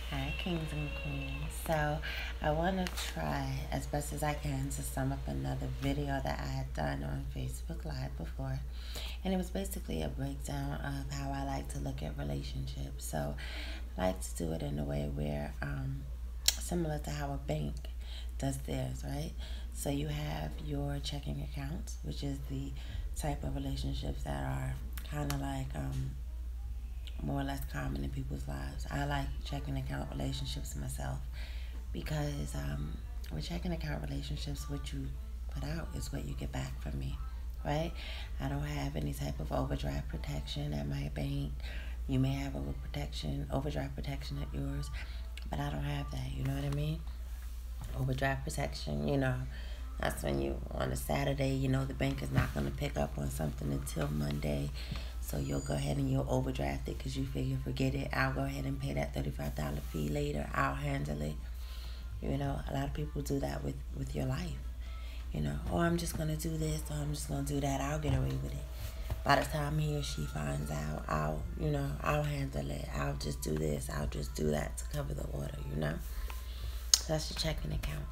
Hi, kings and queens. So, I want to try as best as I can to sum up another video that I had done on Facebook Live before. And it was basically a breakdown of how I like to look at relationships. So, I like to do it in a way where, similar to how a bank does theirs, right? So, you have your checking accounts, which is the type of relationships that are kind of like, more or less common in people's lives. I like checking account relationships myself because with checking account relationships, what you put out is what you get back from me, right? I don't have any type of overdraft protection at my bank. You may have overdraft protection at yours, but I don't have that. You know what I mean? Overdraft protection, that's when you, on a Saturday, the bank is not going to pick up on something until Monday. So you'll go ahead and you'll overdraft it because you figure, forget it. I'll go ahead and pay that $35 fee later. I'll handle it. A lot of people do that with your life. Oh, I'm just going to do this or I'm just going to do that. I'll get away with it. By the time he or she finds out, I'll handle it. I'll just do this. I'll just do that to cover the order. So that's your checking account.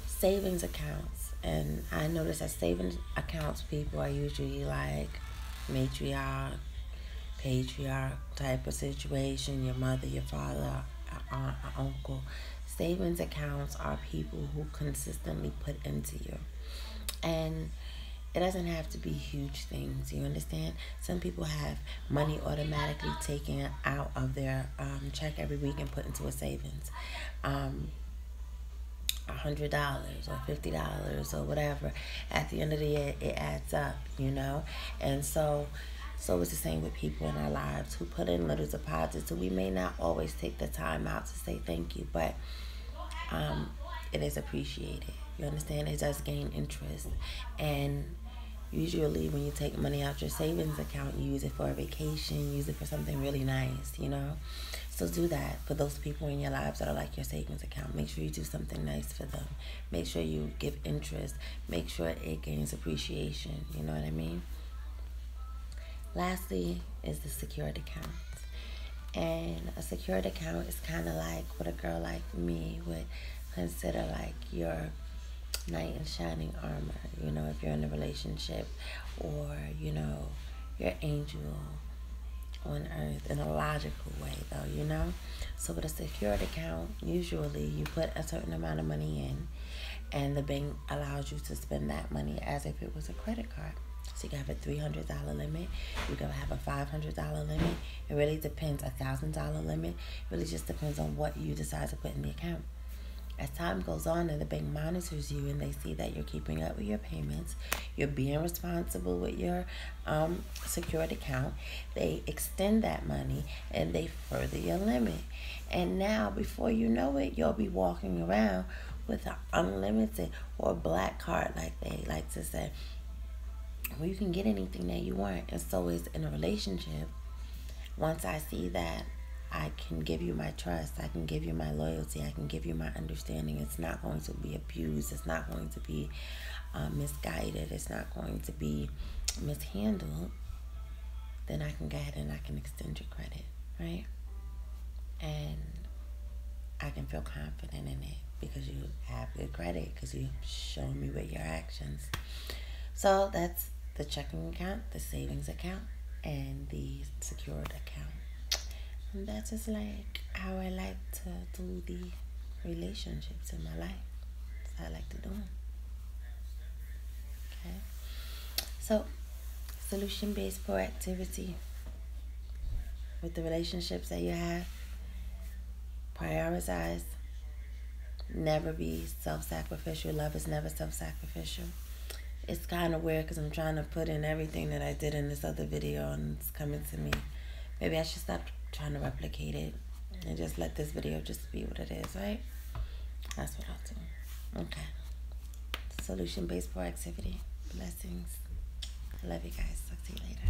Savings accounts, and I notice that savings accounts people are usually like matriarch, patriarch type of situation. Your mother, your father, aunt, uncle. Savings accounts are people who consistently put into you, and it doesn't have to be huge things. You understand? Some people have money automatically taken out of their check every week and put into a savings. $100 or $50 or whatever. At the end of the year, it adds up. And so it's the same with people in our lives who put in little deposits. So we may not always take the time out to say thank you, but it is appreciated. You understand? It does gain interest. And usually when you take money out your savings account, you use it for a vacation, use it for something really nice. So do that for those people in your lives that are like your savings account. Make sure you do something nice for them. Make sure you give interest. Make sure it gains appreciation. You know what I mean? Lastly is the secured account. And a secured account is kind of like what a girl like me would consider like your knight in shining armor, if you're in a relationship, or, your angel on earth in a logical way, though. So with a secured account, usually you put a certain amount of money in, and the bank allows you to spend that money as if it was a credit card. So you can have a $300 limit. You can have a $500 limit. It really depends. $1,000 limit. It really just depends on what you decide to put in the account. As time goes on and the bank monitors you and they see that you're keeping up with your payments, you're being responsible with your secured account, they extend that money and they further your limit. And now, before you know it, you'll be walking around with an unlimited or black card, like they like to say, where you can get anything that you want. And so is in a relationship. Once I see that I can give you my trust, I can give you my loyalty, I can give you my understanding, it's not going to be abused, it's not going to be misguided, it's not going to be mishandled, then I can go ahead and I can extend your credit, right? And I can feel confident in it because you have good credit, because you show me with your actions. So that's the checking account, the savings account, and the secured account. And that's just like how I like to do the relationships in my life. That's how I like to do them. Okay. So, solution-based proactivity with the relationships that you have. Prioritize. Never be self-sacrificial. Love is never self-sacrificial. It's kind of weird because I'm trying to put in everything that I did in this other video and it's coming to me. Maybe I should stop trying to replicate it and just let this video just be what it is, right? That's what I'll do. Okay. Solution-based proactivity. Blessings. I love you guys. Talk to you later.